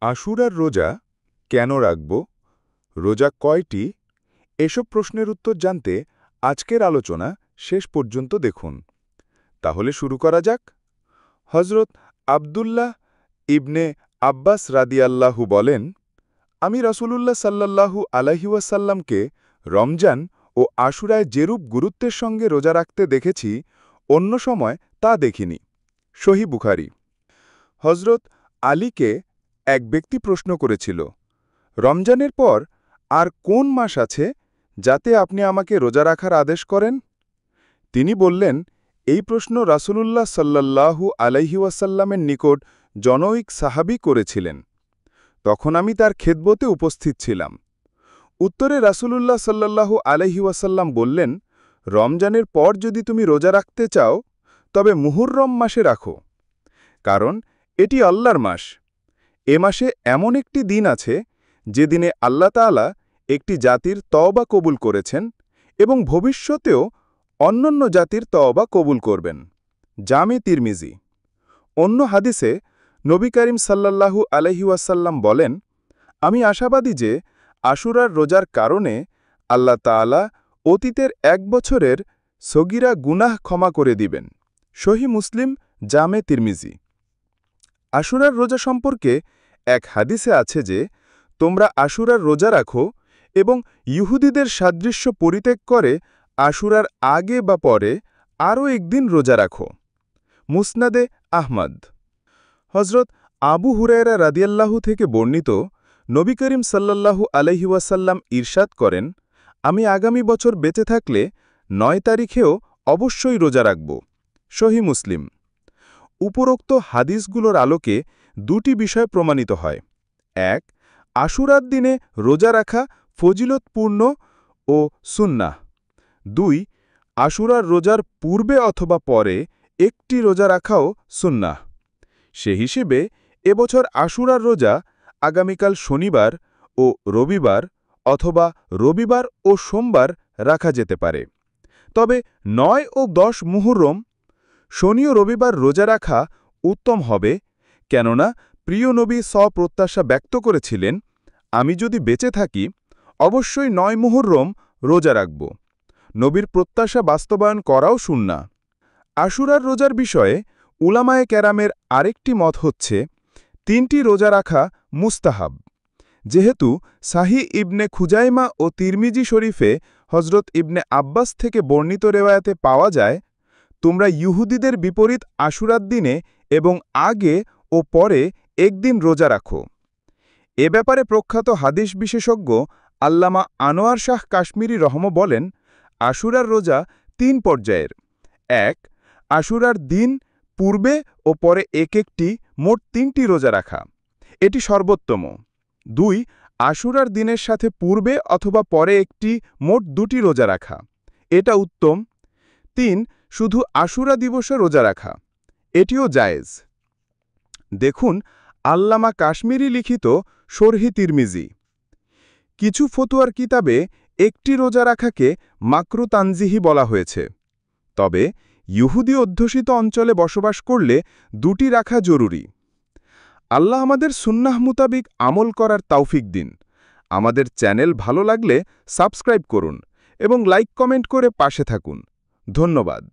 আশুরার রোজা কেন রাখব, রোজা কয়টি, এসব প্রশ্নের উত্তর জানতে আজকের আলোচনা শেষ পর্যন্ত দেখুন। তাহলে শুরু করা যাক। হজরত আবদুল্লাহ ইবনে আব্বাস রাদিয়াল্লাহু বলেন, আমি রাসূলুল্লাহ সাল্লাল্লাহু আলাইহি ওয়াসাল্লামকে রমজান ও আশুরায় যেরূপ গুরুত্বের সঙ্গে রোজা রাখতে দেখেছি, অন্য সময় তা দেখিনি। সহিহ বুখারী। হজরত আলীকে এক ব্যক্তি প্রশ্ন করেছিল, রমজানের পর আর কোন মাস আছে যাতে আপনি আমাকে রোজা রাখার আদেশ করেন? তিনি বললেন, এই প্রশ্ন রাসূলুল্লাহ সাল্লাল্লাহু আলাইহি ওয়াসাল্লামের নিকট জনৈক সাহাবী করেছিলেন। তখন আমি তার খেদমতে উপস্থিত ছিলাম। উত্তরে রাসূলুল্লাহ সাল্লাল্লাহু আলাইহি ওয়াসাল্লাম বললেন, রমজানের পর যদি তুমি রোজা রাখতে চাও তবে মুহররম মাসে রাখো, কারণ এটি আল্লাহর মাস। এ মাসে এমন একটি দিন আছে যে দিনে আল্লাহ তাআলা একটি জাতির তওবা কবুল করেছেন এবং ভবিষ্যতেও অন্যান্য জাতির তওবা কবুল করবেন। জামে তিরমিজি। অন্য হাদিসে নবী করিম সাল্লাল্লাহু আলাইহি ওয়াসাল্লাম বলেন, আমি আশাবাদী যে আশুরার রোজার কারণে আল্লাহ তাআলা অতীতের ১ বছরের সগীরা গুনাহ ক্ষমা করে দিবেন। সহিহ মুসলিম, জামে তিরমিজি। আশুরার রোজা সম্পর্কে এক হাদিসে আছে যে, তোমরা আশুরার রোজা রাখো এবং ইহুদিদের সাদৃশ্য পরিত্যাগ করে আশুরার আগে বা পরে আরও একদিন রোজা রাখো। মুসনাদে আহমদ। হজরত আবু হুরায়রা রাদিয়াল্লাহু থেকে বর্ণিত, নবী করিম সাল্লাল্লাহু আলাইহি ওয়াসাল্লাম ইরশাদ করেন, আমি আগামী বছর বেঁচে থাকলে ৯ তারিখেও অবশ্যই রোজা রাখব। সহিহ মুসলিম। উপরোক্ত হাদিসগুলোর আলোকে দুটি বিষয় প্রমাণিত হয়। ১. আশুরার দিনে রোজা রাখা ফজিলতপূর্ণ ও সুন্নাহ। ২. আশুরার রোজার পূর্বে অথবা পরে একটি রোজা রাখাও সুন্নাহ। সে হিসেবে এবছর আশুরার রোজা আগামীকাল শনিবার ও রবিবার অথবা রবিবার ও সোমবার রাখা যেতে পারে। তবে ৯ ও ১০ মুহররম শনি ও রবিবার রোজা রাখা উত্তম হবে, কেননা প্রিয় নবী প্রত্যাশা ব্যক্ত করেছিলেন, আমি যদি বেঁচে থাকি অবশ্যই ৯ মুহররম রোজা রাখব। নবীর প্রত্যাশা বাস্তবায়ন করাও সুন্নাহ। আশুরার রোজার বিষয়ে উলামায়ে কেরামের আরেকটি মত হচ্ছে, ৩টি রোজা রাখা মুস্তাহাব। যেহেতু সাহিহ ইবনে খুজাইমা ও তিরমিজি শরীফে হজরত ইবনে আব্বাস থেকে বর্ণিত রেওয়ায়াতে পাওয়া যায়, তোমরা ইহুদিদের বিপরীত আশুরার দিনে এবং আগে ও পরে একদিন রোজা রাখো। এ ব্যাপারে প্রখ্যাত হাদিস বিশেষজ্ঞ আল্লামা আনোয়ার শাহ কাশ্মীরি রহম বলেন, আশুরার রোজা ৩ পর্যায়ের। ১. আশুরার দিন পূর্বে ও পরে একটি মোট ৩টি রোজা রাখা, এটি সর্বোত্তম। ২. আশুরার দিনের সাথে পূর্বে অথবা পরে একটি মোট ২টি রোজা রাখা, এটা উত্তম। ৩. শুধু আশুরা দিবসে রোজা রাখা, এটিও জায়েজ। দেখুন আল্লামা কাশ্মীরি লিখিত শরহি তিরমিজি। কিছু ফতুয়ার কিতাবে একটি রোজা রাখাকে মাকরু তানজিহি বলা হয়েছে। তবে ইহুদি অধ্যুষিত অঞ্চলে বসবাস করলে ২টি রাখা জরুরি। আল্লাহ আমাদের সুন্নাহ মুতাবিক আমল করার তৌফিক দিন। আমাদের চ্যানেল ভালো লাগলে সাবস্ক্রাইব করুন এবং লাইক কমেন্ট করে পাশে থাকুন। ধন্যবাদ।